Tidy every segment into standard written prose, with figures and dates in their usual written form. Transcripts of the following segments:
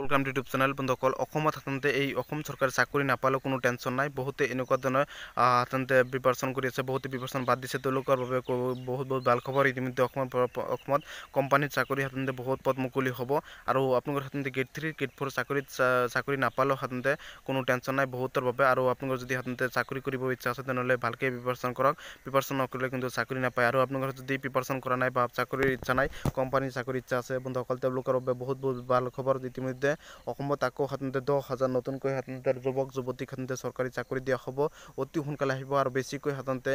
Welcome to YouTube channel বন্ধুসকল অসমত সাধাৰণতে এই অসম চৰকাৰে চাকৰি নাপালেও কোনো টেনশ্যন নাই বহুতে এনেকুৱা ধৰণৰ সাধাৰণতে প্ৰিপাৰেশ্যন কৰি আছে বহুতে প্ৰিপাৰেশ্যন বাদ দিছে তেওঁলোকৰ বাবে বহুত ভাল খবৰ ইতিমধ্যে অসমত কোম্পানীত চাকৰি সাধাৰণতে বহুত পদ মুকলি হ'ব আৰু আপোনালোকৰ সাধাৰণতে গেট 3 গেট 4 চাকৰি নাপালেও সাধাৰণতে কোনো টেনশ্যন নাই বহুতৰ বাবে আৰু আপোনালোকৰ যদি সাধাৰণতে চাকৰি কৰিব ইচ্ছা আছে তেনেহ'লে ভালকৈ প্ৰিপাৰেশ্যন কৰক প্ৰিপাৰেশ্যন নকৰিলে কিন্তু চাকৰি নাপায় আৰু আপোনালোকৰ যদি প্ৰিপাৰেশ্যন কৰা নাই বা চাকৰিৰ ইচ্ছা নাই কোম্পানীৰ চাকৰিৰ ইচ্ছা আছে বন্ধুসকল তেওঁলোকৰ বাবে বহুত ভাল খবৰ ইতিমধ্যে অসমত আকৌ সাধাৰণতে 10,000 নতুনকৈ সাধাৰণতে যুৱক যুৱতীক সাধাৰণতে চৰকাৰী চাকৰি দিয়া হ'ব অতি সোনকালে আহিব আৰু বেছিকৈ সাধাৰণতে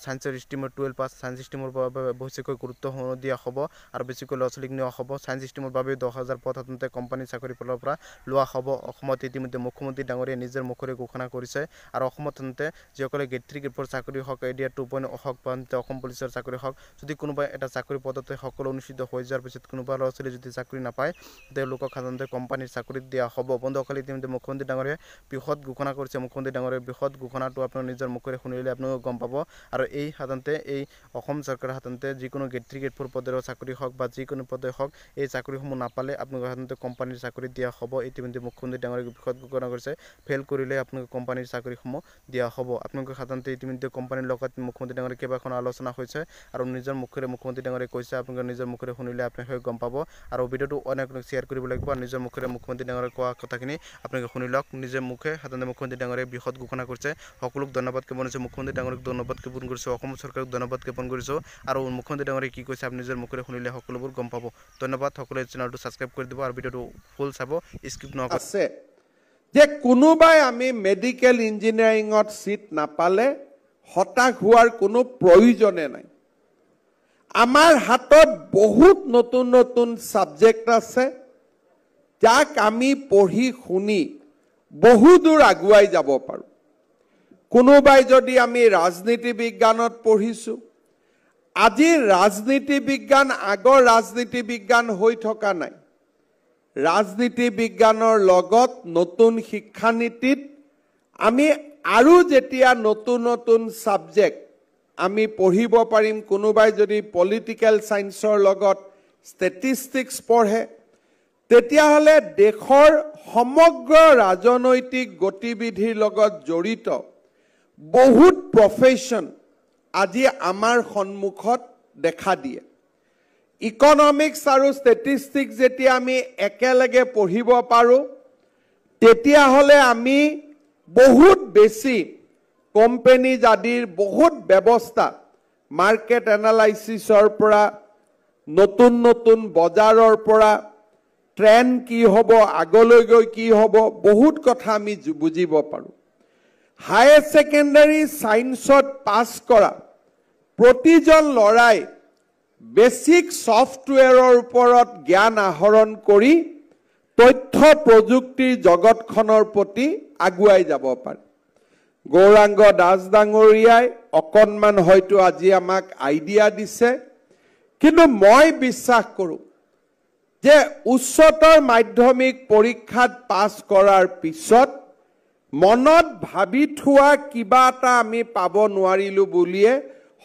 সায়েন্সৰ ষ্ট্ৰীমৰ 12 পাছ সায়েন্স ষ্ট্ৰীমৰ বাবে বেছিকৈ গুৰুত্ব দিয়া হ'ব আৰু বেছিকৈ ল'ৰা ছোৱালীক নিয়া হ'ব সায়েন্স ষ্ট্ৰীমৰ বাবে 10,000 পদ সাধাৰণতে কোম্পানীৰ চাকৰি ফালৰ পৰা লোৱা হ'ব অসমত ইতিমধ্যে মুখ্যমন্ত্ৰী ডাঙৰীয়া নিজৰ মুখৰে ঘোষণা কৰিছে আৰু অসমত সাধাৰণতে যিসকলে গেট 3 গেট 4 চাকৰি হওক এডিয়া 2.0 হওক বা অসম পুলিচৰ চাকৰি হওক যদি কোনোবা এটা চাকৰি পদতে সকলো অনুষ্ঠিত হৈ যোৱাৰ পিছত কোনোবা ল'ৰা ছোৱালী যদি চাকৰি নাপায় তেওঁলোকক সাধাৰণতে কোম্পানীৰ চাকৰি দিয়া হ'ব বন্ধুসকল ইতিমধ্যে মুখ্যমন্ত্ৰী ডাঙৰীয়াই বৃহৎ ঘোষণা কৰিছে মুখ্যমন্ত্ৰী ডাঙৰীয়াৰ বৃহৎ ঘোষণাটো আপোনাৰ নিজৰ মুখৰে শুনিলে আপোনালোকে গম পাব আৰু এই সাধাৰণতে এই অসম চৰকাৰে সাধাৰণতে যিকোনো গেট 3 গেট 4 পদৰ চাকৰি হওক বা যিকোনো পদে হওক এই চাকৰিসমূহ নাপালে আপোনালোকে সাধাৰণতে কোম্পানীৰ চাকৰি দিয়া হ'ব ইতিমধ্যে মুখ্যমন্ত্ৰী ডাঙৰীয়াই বৃহৎ ঘোষণা কৰিছে ফেল কৰিলে আপোনালোকে কোম্পানীৰ চাকৰিসমূহ দিয়া হ'ব আপোনালোকে সাধাৰণতে ইতিমধ্যে কোম্পানীৰ লগত মুখ্যমন্ত্ৰী ডাঙৰীয়াৰ কেইবাখন আলোচনা হৈছে আৰু নিজৰ মুখৰে মুখ্যমন্ত্ৰী ডাঙৰীয়াই কৈছে আপোনালোকে নিজৰ মুখৰে শুনিলে আপোনালোকে গম পাব আৰু ভিডিঅ'টো অনেক শ্বেয়াৰ কৰিব লাগিব আৰু নিজৰ মুখৰে মুখ্যমন্ত্ৰী ডাঙৰীয়াই কোৱা কথাখিনি আপোনালোকে শুনি লওক নিজে মুখে সাধাৰণতে মুখ্যমন্ত্ৰী ডাঙৰীয়াই বৃহৎ ঘোষণা কৰিছে সকলোক ধন্যবাদ জ্ঞাপন কৰিছে মুখ্যমন্ত্ৰী ডাঙৰীয়াক ধন্যবাদ জ্ঞাপন কৰিছোঁ অসম চৰকাৰক ধন্যবাদ জ্ঞাপন কৰিছোঁ আৰু মুখ্যমন্ত্ৰী ডাঙৰীয়াই কি কৈছে আপুনি নিজৰ মুখৰে শুনিলে সকলোবোৰ গম পাব ধন্যবাদ সকলোৱে চেনেলটো সাবস্ক্ৰাইব কৰি দিব আৰু ভিডিঅ'টো ফুল চাব স্কিপ নকৰিব যে কোনোবাই আমি মেডিকেল ইঞ্জিনিয়াৰিঙত সিট নাপালে হতাশ হোৱাৰ কোনো প্ৰয়োজনে নাই আমাৰ হাতত বহুত নতুন নতুন সাবজেক্ট আছে যাক আমি পঢ়ি শুনি বহু দূৰ আগুৱাই যাব পাৰোঁ কোনোবাই যদি আমি ৰাজনীতি বিজ্ঞানত পঢ়িছো আজি ৰাজনীতি বিজ্ঞান আগৰ ৰাজনীতি বিজ্ঞান হৈ থকা নাই ৰাজনীতি বিজ্ঞানৰ লগত নতুন শিক্ষানীতিত আমি আৰু যেতিয়া নতুন নতুন সাবজেক্ট আমি পঢ়িব পাৰিম কোনোবাই যদি পলিটিক্যাল সায়েন্সৰ লগত ষ্টেটিষ্টিক্স পঢ়ে তেতিয়াহ'লে দেশৰ সমগ্ৰ ৰাজনৈতিক গতিবিধিৰ লগত জড়িত বহুত প্ৰফেশন আজি আমাৰ সন্মুখত দেখা দিয়ে ইকনমিক্স আৰু ষ্টেটিষ্টিক্স যেতিয়া আমি একেলগে পঢ়িব পাৰোঁ তেতিয়াহ'লে আমি বহুত বেছি কোম্পানী আদিৰ বহুত ব্যৱস্থা মাৰ্কেট এনালাইসিসৰ পৰা নতুন নতুন বজাৰৰ পৰা ট্ৰেন্ড কি হ'ব আগলৈ গৈ কি হ'ব বহুত কথা আমি বুজিব পাৰোঁ হায়াৰ সেকেন্ডাৰী সায়েন্সত পাছ কৰা প্ৰতিজন লৰাই বেসিক সফটওয়্যাৰৰ ওপৰত জ্ঞান আহৰণ কৰি তথ্য প্ৰযুক্তিৰ জগতখনৰ প্ৰতি আগুৱাই যাব পাৰে গৌৰাংগ দাস ডাঙৰীয়াই অকণমান হয়তো আজি আমাক আইডিয়া দিছে কিন্তু মই বিশ্বাস কৰোঁ যে উচ্চতৰ মাধ্যমিক পৰীক্ষাত পাছ কৰাৰ পিছত মনত ভাবি থোৱা কিবা এটা আমি পাব নোৱাৰিলো বুলিয়ে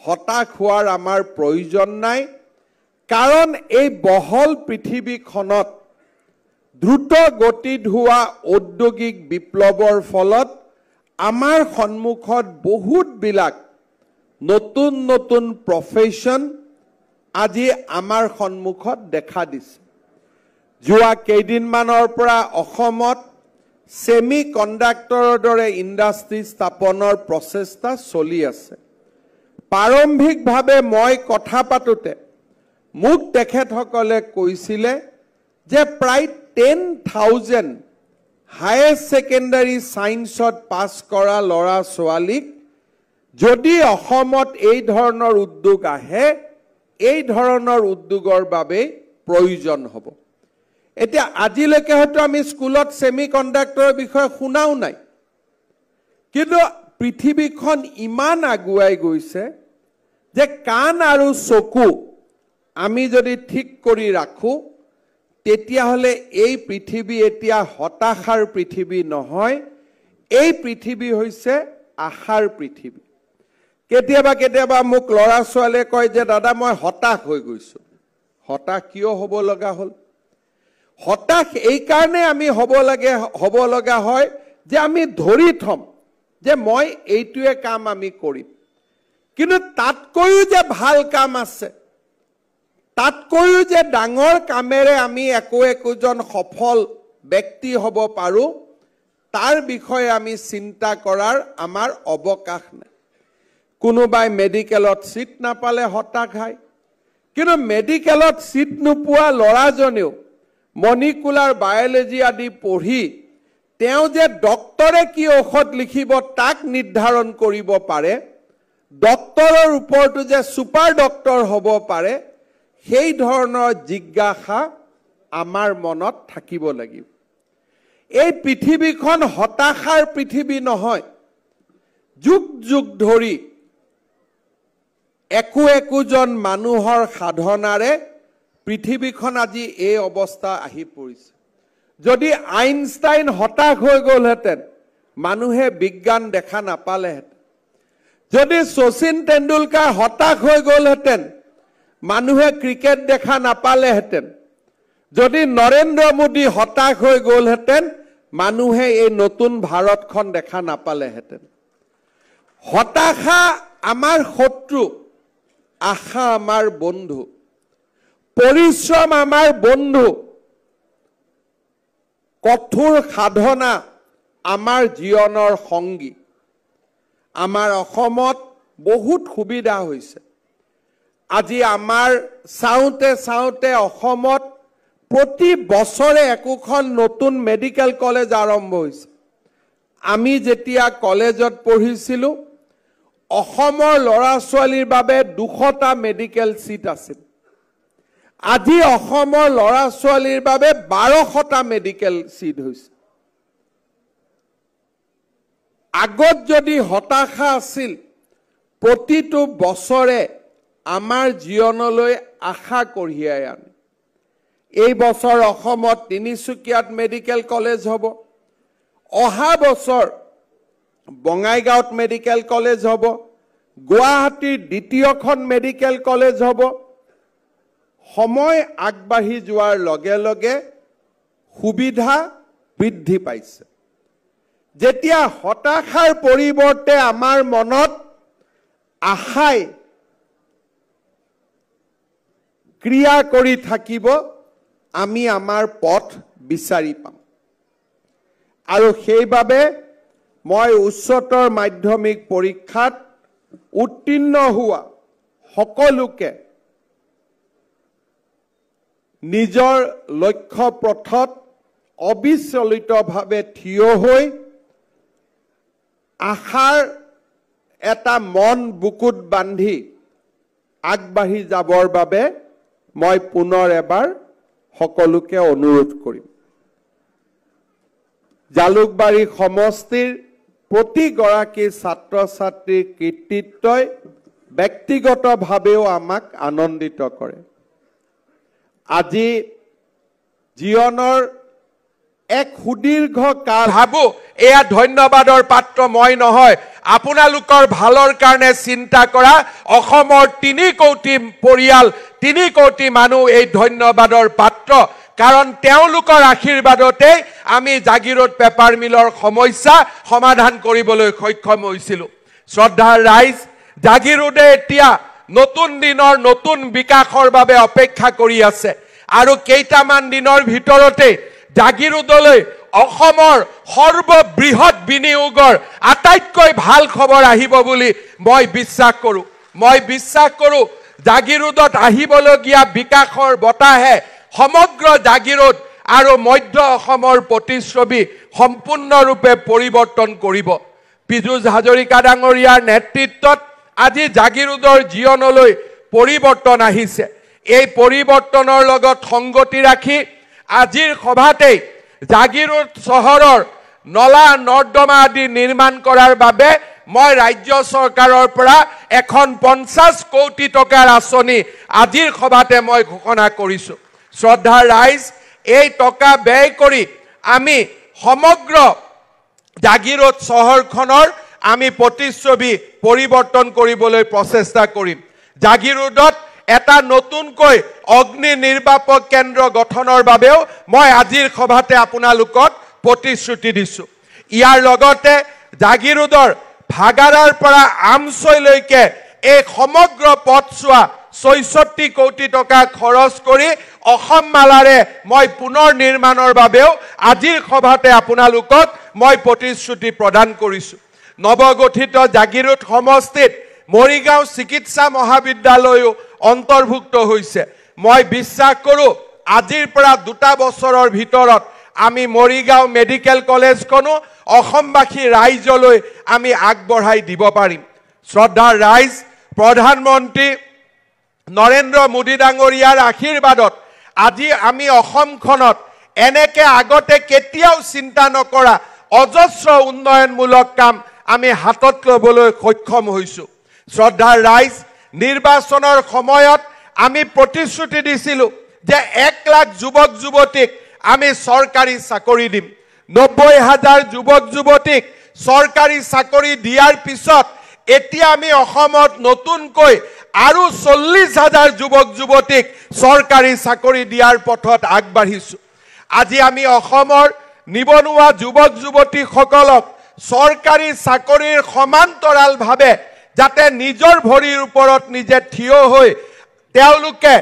হতাশ হোৱাৰ আমাৰ প্ৰয়োজন নাই কাৰণ এই বহল পৃথিৱীখনত দ্ৰুত গতিত হোৱা ঔদ্যোগিক বিপ্লৱৰ ফলত আমাৰ সন্মুখত বহুত বিলাক নতুন নতুন প্ৰফেশন আজি আমাৰ সন্মুখত দেখা দিছে যোৱা কেইদিনমানৰ পৰা অসমত সেমি কণ্ডাক্টৰৰ দৰে ইণ্ডাষ্ট্ৰী স্থাপনৰ প্ৰচেষ্টা চলি আছে প্ৰাৰম্ভিকভাৱে মই কথা পাতোতে মোক তেখেতসকলে কৈছিলে যে প্ৰায় 10,000 হায়াৰ সেকেন্ডাৰী সায়েন্সত পাছ কৰা ল'ৰা ছোৱালীক যদি অসমত এই ধৰণৰ উদ্যোগ আহে এই ধৰণৰ উদ্যোগৰ বাবে প্ৰয়োজন হ'ব এতিয়া আজিলৈকে হয়তো আমি স্কুলত সেমি কণ্ডাক্টৰৰ বিষয়ে শুনাও নাই কিন্তু পৃথিৱীখন ইমান আগুৱাই গৈছে যে কাণ আৰু চকু আমি যদি ঠিক কৰি ৰাখো তেতিয়াহ'লে এই পৃথিৱী এতিয়া হতাশাৰ পৃথিৱী নহয় এই পৃথিৱী হৈছে আশাৰ পৃথিৱী কেতিয়াবা কেতিয়াবা মোক ল'ৰা ছোৱালীয়ে কয় যে দাদা মই হতাশ হৈ গৈছো হতাশ কিয় হ'ব লগা হ'ল হতাশ এই কাৰণে আমি হ'ব লগা হয় যে আমি ধৰি থম যে মই এইটোৱে কাম আমি কৰিম, কিন্তু তাতকৈও যে ভাল কাম আছে, তাতকৈও যে ডাঙৰ কামেৰে আমি একোজন সফল ব্যক্তি হ'ব পাৰোঁ, তাৰ বিষয়ে আমি চিন্তা কৰাৰ আমাৰ অৱকাশ নাই। কোনোবাই মেডিকেলত চিট নাপালে হতাশ হয়, কিন্তু মেডিকেলত চিট নোপোৱা ল'ৰাজনেও মলিকুলাৰ বায়'লজি আদি পঢ়ি তেওঁ যে ডক্টৰে কি ঔষধ লিখিব তাক নিৰ্ধাৰণ কৰিব পাৰে, ডক্টৰৰ ওপৰতো যে ছুপাৰ ডক্টৰ হ'ব পাৰে, সেই ধৰণৰ জিজ্ঞাসা আমাৰ মনত থাকিব লাগিব। এই পৃথিৱীখন হতাশাৰ পৃথিৱী নহয়। যুগ যুগ ধৰি একোজন মানুহৰ সাধনাৰে পৃথিৱীখন আজি এই অৱস্থা আহি পৰিছে। যদি আইনষ্টাইন হতাশ হৈ গ'লহেঁতেন, মানুহে বিজ্ঞান দেখা নাপালেহেঁতেন। যদি শচীন তেণ্ডুলকাৰ হতাশ হৈ গ'লহেঁতেন, মানুহে ক্ৰিকেট দেখা নাপালেহেঁতেন। যদি নৰেন্দ্ৰ মোদী হতাশ হৈ গ'লহেঁতেন, মানুহে এই নতুন ভাৰতখন দেখা নাপালেহেঁতেন। হতাশা আমাৰ শত্ৰু, আশা আমাৰ বন্ধু, পৰিশ্ৰম আমাৰ বন্ধু, কঠোৰ সাধনা আমাৰ জীৱনৰ সংগী। আমাৰ অসমত বহুত সুবিধা হৈছে। আজি আমাৰ চাওঁতে অসমত প্ৰতি বছৰে একোখন নতুন মেডিকেল কলেজ আৰম্ভ হৈছে। আমি যেতিয়া কলেজত পঢ়িছিলোঁ, অসমৰ ল'ৰা ছোৱালীৰ বাবে 200টা মেডিকেল চিট আছিল। আজি অসমৰ ল'ৰা ছোৱালীৰ বাবে 1200টা মেডিকেল চিট হৈছে। আগত যদি হতাশা আছিল, প্ৰতিটো বছৰে আমাৰ জীৱনলৈ আশা কঢ়িয়াই আনে। এই বছৰ অসমত তিনিচুকীয়াত মেডিকেল কলেজ হ'ব, অহা বছৰ বঙাইগাঁৱত মেডিকেল কলেজ হ'ব, গুৱাহাটীৰ দ্বিতীয়খন মেডিকেল কলেজ হ'ব। সময় আগবাঢ়ি যোৱাৰ লগে লগে সুবিধা বৃদ্ধি পাইছে। যেতিয়া হতাশাৰ পৰিৱৰ্তে আমাৰ মনত আশাই ক্ৰিয়া কৰি থাকিব, আমি আমাৰ পথ বিচাৰি পাম। আৰু সেইবাবে মই উচ্চতৰ মাধ্যমিক পৰীক্ষাত উত্তীৰ্ণ হোৱা সকলোকে নিজৰ লক্ষ্য পথত অবিচলিতভাৱে থিয় হৈ আশাৰ এটা মন বুকুত বান্ধি আগবাঢ়ি যাবৰ বাবে মই পুনৰ এবাৰ সকলোকে অনুৰোধ কৰিম। জালুকবাৰী সমষ্টিৰ প্ৰতিগৰাকী ছাত্ৰ ছাত্ৰীৰ কৃতিত্বই ব্যক্তিগতভাৱেও আমাক আনন্দিত কৰে। আজি জীৱনৰ এক সুদীৰ্ঘ কাল ভাবো এয়া ধন্যবাদৰ পাত্ৰ মই নহয়, আপোনালোকৰ ভালৰ কাৰণে চিন্তা কৰা অসমৰ 3 কোটি পৰিয়াল, 3 কোটি মানুহ এই ধন্যবাদৰ পাত্ৰ। কাৰণ তেওঁলোকৰ আশীৰ্বাদতে আমি জাগিৰোড পেপাৰ মিলৰ সমস্যা সমাধান কৰিবলৈ সক্ষম হৈছিলোঁ। শ্ৰদ্ধাৰ ৰাইজ, জাগিৰোডে এতিয়া নতুন দিনৰ নতুন বিকাশৰ বাবে অপেক্ষা কৰি আছে। আৰু কেইটামান দিনৰ ভিতৰতে জাগিৰোডলৈ অসমৰ সৰ্ববৃহৎ বিনিয়োগৰ আটাইতকৈ ভাল খবৰ আহিব বুলি মই বিশ্বাস কৰোঁ। মই বিশ্বাস কৰোঁ জাগিৰোডত আহিবলগীয়া বিকাশৰ বতাহে সমগ্ৰ জাগিৰোড আৰু মধ্য অসমৰ প্ৰতিচ্ছবি সম্পূৰ্ণৰূপে পৰিৱৰ্তন কৰিব। পীযুষ হাজৰিকা ডাঙৰীয়াৰ নেতৃত্বত আজি জাগিৰোডৰ জীৱনলৈ পৰিৱৰ্তন আহিছে। এই পৰিৱৰ্তনৰ লগত সংগতি ৰাখি আজিৰ সভাতেই জাগিৰোড চহৰৰ নলা নৰ্দমা আদি নিৰ্মাণ কৰাৰ বাবে মই ৰাজ্য চৰকাৰৰ পৰা এখন 50 কোটি টকাৰ আঁচনি আজিৰ সভাতে মই ঘোষণা কৰিছোঁ। শ্ৰদ্ধাৰ ৰাইজ, এই টকা ব্যয় কৰি আমি সমগ্ৰ জাগিৰোড চহৰখনৰ আমি প্ৰতিচ্ছবি পৰিৱৰ্তন কৰিবলৈ প্ৰচেষ্টা কৰিম। জাগিৰোডত এটা নতুনকৈ অগ্নি নিৰ্বাপক কেন্দ্ৰ গঠনৰ বাবেও মই আজিৰ সভাতে আপোনালোকক প্ৰতিশ্ৰুতি দিছোঁ ইয়াৰ লগতে জাগিৰোডৰ ভাগাৰাৰ পৰা আমছৈলৈকে এই সমগ্ৰ পথছোৱা ৬৬ কোটি টকা খৰচ কৰি অসম মালাৰে মই পুনৰ নিৰ্মাণৰ বাবেও আজিৰ সভাতে আপোনালোকক মই প্ৰতিশ্ৰুতি প্ৰদান কৰিছোঁ নৱগঠিত জাগিৰোড সমষ্টিত মৰিগাঁও চিকিৎসা মহাবিদ্যালয়ও অন্তৰ্ভুক্ত হৈছে মই বিশ্বাস কৰোঁ আজিৰ পৰা ২ বছৰৰ ভিতৰত আমি মৰিগাঁও মেডিকেল কলেজখনো অসমবাসী ৰাইজলৈ আমি আগবঢ়াই দিব পাৰিম শ্ৰদ্ধাৰ ৰাইজ প্ৰধানমন্ত্ৰী নৰেন্দ্ৰ মোদী ডাঙৰীয়াৰ আশীৰ্বাদত আজি আমি অসমখনত এনেকে আগতে কেতিয়াও চিন্তা নকৰা অজস্ৰ উন্নয়নমূলক কাম আমি হাতত ল'বলৈ সক্ষম হৈছোঁ শ্ৰদ্ধাৰ ৰাইজ নিৰ্বাচনৰ সময়ত আমি প্ৰতিশ্ৰুতি দিছিলোঁ যে 1 লাখ যুৱক যুৱতীক আমি চৰকাৰী চাকৰি দিম ৯০,০০০ যুৱক যুৱতীক চৰকাৰী চাকৰি দিয়াৰ পিছত এতিয়া আমি অসমত নতুনকৈ আৰু ৪০,০০০ যুৱক যুৱতীক চৰকাৰী চাকৰি দিয়াৰ পথত আগবাঢ়িছোঁ আজি আমি অসমৰ নিবনুৱা যুৱক যুৱতীসকলক চৰকাৰী চাকৰিৰ সমান্তৰালভাৱে যাতে নিজৰ ভৰিৰ ওপৰত নিজে থিয় হৈ তেওঁলোকে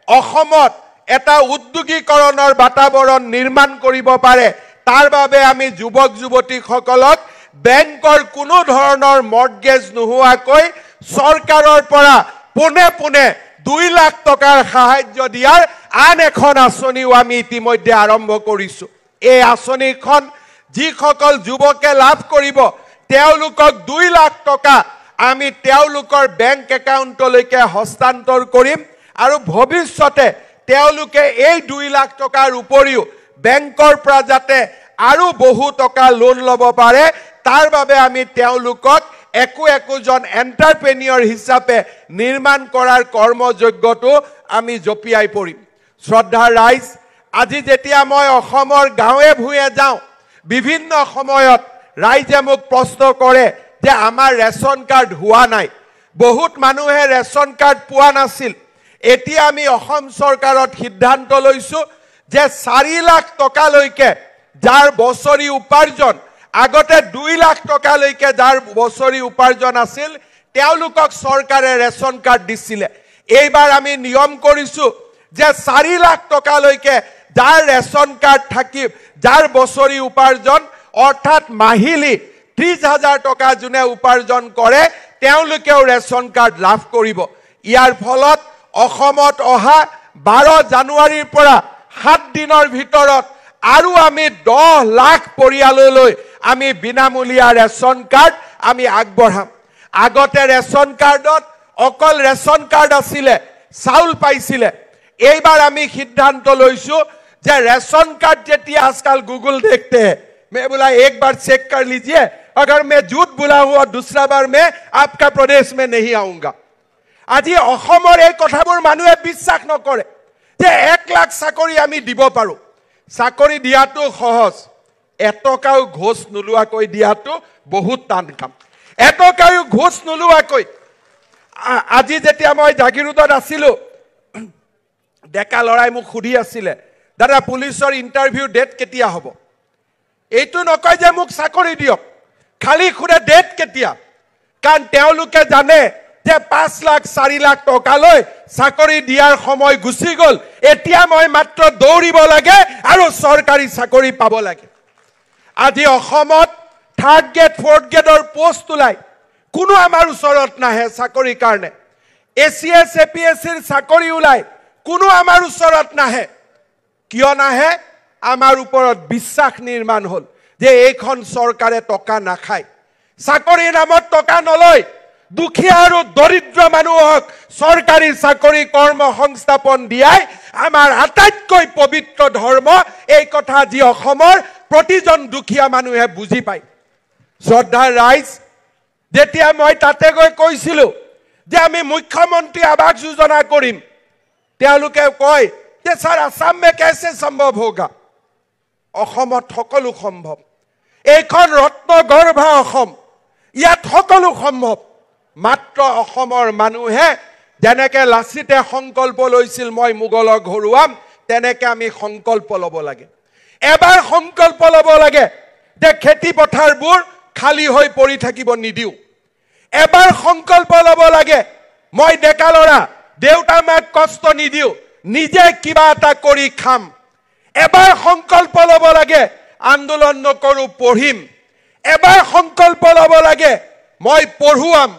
অসমত এটা উদ্যোগীকৰণৰ বাতাবৰণ নিৰ্মাণ কৰিব পাৰে তাৰ বাবে আমি যুৱক যুৱতীসকলক বেংকৰ কোনো ধৰণৰ মৰ্টগেজ নোহোৱাকৈ চৰকাৰৰ পৰা পোনে পোনে 2 লাখ টকাৰ সাহায্য দিয়াৰ আন এখন আঁচনিও আমি ইতিমধ্যে আৰম্ভ কৰিছোঁ এই আঁচনিখন যিসকল যুৱকে লাভ কৰিব তেওঁলোকক 2 লাখ টকা আমি তেওঁলোকৰ বেংক একাউণ্টলৈকে হস্তান্তৰ কৰিম আৰু ভৱিষ্যতে তেওঁলোকে এই 2 লাখ টকাৰ উপৰিও বেংকৰ পৰা যাতে আৰু বহু টকা লোন ল'ব পাৰে তাৰ বাবে আমি তেওঁলোকক একোজন এণ্টাৰপ্ৰেনিয়ৰ হিচাপে নিৰ্মাণ কৰাৰ কৰ্মযোগ্যটো আমি জপিয়াই পৰিম শ্ৰদ্ধাৰ ৰাইজ আজি যেতিয়া মই অসমৰ গাঁৱে ভূঞে যাওঁ বিভিন্ন সময়ত ৰাইজে মোক প্ৰশ্ন কৰে যে আমাৰ ৰেচন কাৰ্ড হোৱা নাই বহুত মানুহে ৰেচন কাৰ্ড পোৱা নাছিল এতিয়া আমি অসম চৰকাৰত সিদ্ধান্ত লৈছোঁ যে 4 লাখ টকালৈকে যাৰ বছৰি উপাৰ্জন আগতে 2 লাখ টকালৈকে যাৰ বছৰি উপাৰ্জন আছিল তেওঁলোকক চৰকাৰে ৰেচন কাৰ্ড দিছিলে এইবাৰ আমি নিয়ম কৰিছোঁ যে 4 লাখ টকালৈকে যাৰ ৰেচন কাৰ্ড থাকিব যাৰ বছৰি উপাৰ্জন অৰ্থাৎ মাহিলী 30,000 টকা যোনে উপাৰ্জন কৰে তেওঁলোকেও ৰেচন কাৰ্ড লাভ কৰিব ইয়াৰ ফলত অসমত অহা 12 জানুৱাৰীৰ পৰা 7 দিনৰ ভিতৰত আৰু আমি 10 লাখ পৰিয়াললৈ আমি বিনামূলীয়া ৰেচন কাৰ্ড আমি আগবঢ়াম আগতে ৰেচন কাৰ্ডত অকল ৰেচন কাৰ্ড আছিলে চাউল পাইছিলে এইবাৰ আমি সিদ্ধান্ত লৈছোঁ যে ৰেচন কাৰ্ড যেতিয়া আজকাল গুগল देखते हैं मैं बोला एक बार चेक कर लीजिए अगर मैं झूठ बोला हूं और दूसरा बार मैं आपका प्रदेश में नहीं आऊंगा আজি অসমৰ এই কথাবোৰ মানুহে বিশ্বাস নকৰে যে 1 লাখ চাকৰি আমি দিব পাৰো চাকৰি দিয়াটো সহজ এটকাও ঘোষ নোলোৱাকৈ দিয়াটো বহুত টান কাম এটকাও ঘোষ নোলোৱাকৈ আজি যেতিয়া মই জাগিৰোডত আছিলো ডেকা লৰাই মোক সুধি আছিল দাদা পুলিচৰ ইন্টাৰভিউ ডেট কেতিয়া হ'ব এইটো নকয় যে মোক চাকৰি দিয়ক খালি খুৰে ডেট কেতিয়া কাৰণ তেওঁলোকে জানে যে 5 লাখ 4 লাখ টকালৈ চাকৰি দিয়াৰ সময় গুছি গল এতিয়া মই মাত্ৰ দৌৰিব লাগে আৰু চৰকাৰী চাকৰি পাব লাগে আজি অসমত 3rd গ্ৰেড 4th গ্ৰেডৰ পোষ্ট ওলাই কোনো আমাৰ ওচৰত নাহে চাকৰিৰ কাৰণে এছিএছ এপিএছৰ চাকৰি ওলাই কোনো আমাৰ ওচৰত নাহে কিয় নাহে আমাৰ ওপৰত বিশ্বাস নিৰ্মাণ হল যে এইখন চৰকাৰে টকা নাখায় চাকৰিৰ নামত টকা নলয় দুখীয়া আৰু দৰিদ্ৰ মানুহক চৰকাৰী চাকৰি কৰ্ম সংস্থাপন দিয়াই আমাৰ আটাইতকৈ পবিত্ৰ ধৰ্ম এই কথা যি অসমৰ প্ৰতিজন দুখীয়া মানুহে বুজি পায় শ্ৰদ্ধাৰ ৰাইজ যেতিয়া মই তাতে গৈ কৈছিলোঁ যে আমি মুখ্যমন্ত্ৰী আৱাস যোজনা কৰিম তেওঁলোকে কয় যে স্যাৰ আসাম में कैसे संभव होगा অসমত সকলো সম্ভৱ এইখন ৰত্নগৰ্ভা অসম ইয়াত সকলো সম্ভৱ মাত্ৰ অসমৰ মানুহে যেনেকে লাচিতে সংকল্প লৈছিল মই মোগলক হৰুৱাম, তেনেকে আমি সংকল্প ল'ব লাগে। এবাৰ সংকল্প ল'ব লাগে যে খেতি পথাৰবোৰ খালী হৈ পৰি থাকিব নিদিও। এবাৰ সংকল্প ল'ব লাগে মই ডেকা ল'ৰা, দেউতা মাক কষ্ট নিদিও, নিজে কিবা এটা কৰি খাম। এবাৰ সংকল্প ল'ব লাগে আন্দোলন নকৰো, পঢ়িম। এবাৰ সংকল্প ল'ব লাগে মই পঢ়ুৱাম।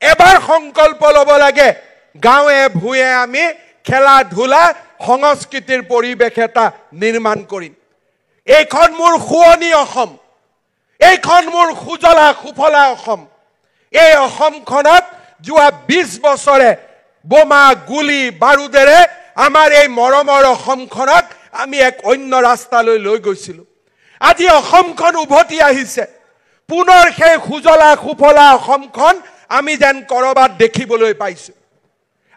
এবাৰ সংকল্প ল'ব লাগে গাঁৱে ভূঞে আমি খেলা ধূলা সংস্কৃতিৰ পৰিৱেশ এটা নিৰ্মাণ কৰিম। এইখন মোৰ শুৱনি অসম, এইখন মোৰ সুজলা সুফলা অসম। এই অসমখনত যোৱা 20 বছৰে বোমা গুলি বাৰুদেৰে আমাৰ এই মৰমৰ অসমখনক আমি এক অন্য ৰাস্তালৈ লৈ গৈছিলোঁ। আজি অসমখন উভতি আহিছে, পুনৰ সেই সুজলা সুফলা অসমখন আমি যেন কৰবাত দেখিবলৈ পাইছোঁ।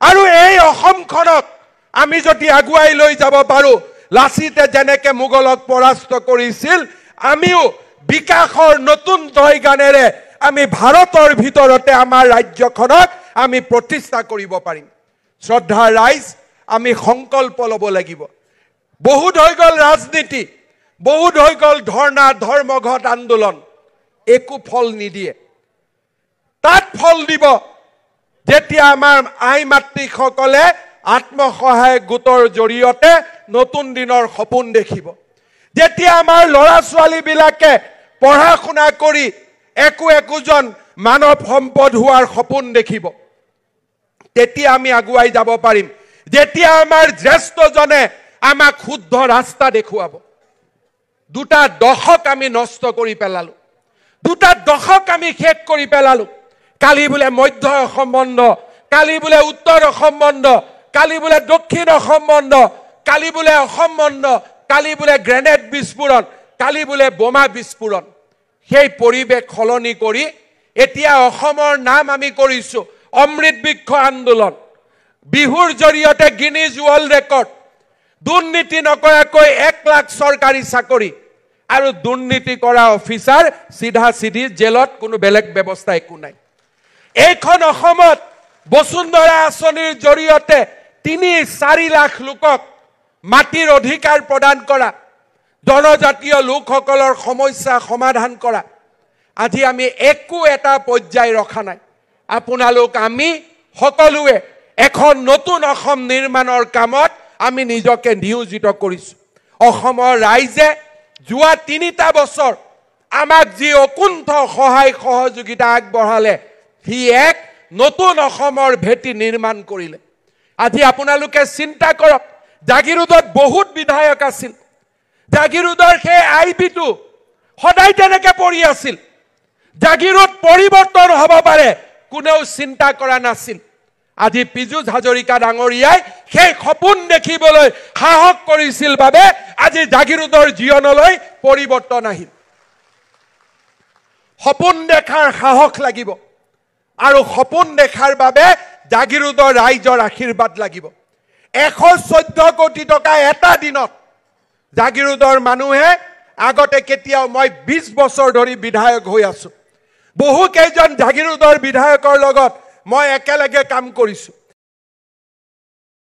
আৰু এই অসমখনক আমি যদি আগুৱাই লৈ যাব পাৰোঁ, লাচিতে যেনেকে মোগলক পৰাস্ত কৰিছিল, আমিও বিকাশৰ নতুন জয়গানেৰে আমি ভাৰতৰ ভিতৰতে আমাৰ ৰাজ্যখনক আমি প্ৰতিষ্ঠা কৰিব পাৰিম। শ্ৰদ্ধাৰ ৰাইজ, আমি সংকল্প ল'ব লাগিব। বহুত হৈ গ'ল ৰাজনীতি, বহুত হৈ গ'ল ধৰ্ণা ধৰ্মঘট আন্দোলন, একো ফল নিদিয়ে। তাত ফল দিব যেতিয়া আমাৰ আই মাতৃসকলে আত্মসহায়ক গোটৰ জৰিয়তে নতুন দিনৰ সপোন দেখিব। যেতিয়া আমাৰ ল'ৰা ছোৱালীবিলাকে পঢ়া শুনা কৰি একোজন মানৱ সম্পদ হোৱাৰ সপোন দেখিব, তেতিয়া আমি আগুৱাই যাব পাৰিম। যেতিয়া আমাৰ জ্যেষ্ঠজনে আমাক শুদ্ধ ৰাস্তা দেখুৱাব। 2 দশক আমি নষ্ট কৰি পেলালো, 2 দশক আমি শেষ কৰি পেলালো। কালি বোলে মধ্য অসম বন্ধ, কালি বোলে উত্তৰ অসম বন্ধ, কালি বোলে দক্ষিণ অসম বন্ধ, কালি বোলে অসম বন্ধ, কালি বোলে গ্ৰেনেড বিস্ফোৰণ, কালি বোলে বোমা বিস্ফোৰণ। সেই পৰিৱেশ সলনি কৰি এতিয়া অসমৰ নাম আমি কৰিছোঁ অমৃত বৃক্ষ আন্দোলন। বিহুৰ জৰিয়তে গিনিজ ৱৰ্ল্ড ৰেকৰ্ড। দুৰ্নীতি নকৰাকৈ 1 লাখ চৰকাৰী চাকৰি আৰু দুৰ্নীতি কৰা অফিচাৰ চিধা চিধি জেলত, কোনো বেলেগ ব্যৱস্থা একো নাই। এইখন অসমত বসুন্ধৰা আঁচনিৰ জৰিয়তে 3-4 লাখ লোকক মাটিৰ অধিকাৰ প্ৰদান কৰা, জনজাতীয় লোকসকলৰ সমস্যা সমাধান কৰা। আজি আমি একো এটা পৰ্যায় ৰখা নাই। আপোনালোক আমি সকলোৱে এখন নতুন অসম নিৰ্মাণৰ কামত আমি নিজকে নিয়োজিত কৰিছোঁ। অসমৰ ৰাইজে যোৱা 3টা বছৰ আমাক যি অকুণ্ঠ সহায় সহযোগিতা আগবঢ়ালে, সি এক নতুন অসমৰ ভেটি নিৰ্মাণ কৰিলে। আজি আপোনালোকে চিন্তা কৰক, জাগিৰোডত বহুত বিধায়ক আছিল, জাগিৰোডৰ সেই আইবিটো সদায় তেনেকে পৰি আছিল। জাগিৰোড পৰিৱৰ্তন হ'ব পাৰে কোনেও চিন্তা কৰা নাছিল। আজি পীযুষ হাজৰিকা ডাঙৰীয়াই সেই সপোন দেখিবলৈ সাহস কৰিছিল বাবে আজি জাগিৰোডৰ জীৱনলৈ পৰিৱৰ্তন আহিল। সপোন দেখাৰ সাহস লাগিব আৰু সপোন দেখাৰ বাবে জাগিৰোডৰ ৰাইজৰ আশীৰ্বাদ লাগিব। 114 কোটি টকা এটা দিনত জাগিৰোডৰ মানুহে, আগতে কেতিয়াও, মই 20 বছৰ ধৰি বিধায়ক হৈ আছো, বহু কেইজন জাগিৰোডৰ বিধায়কৰ লগত মই একেলগে কাম কৰিছোঁ।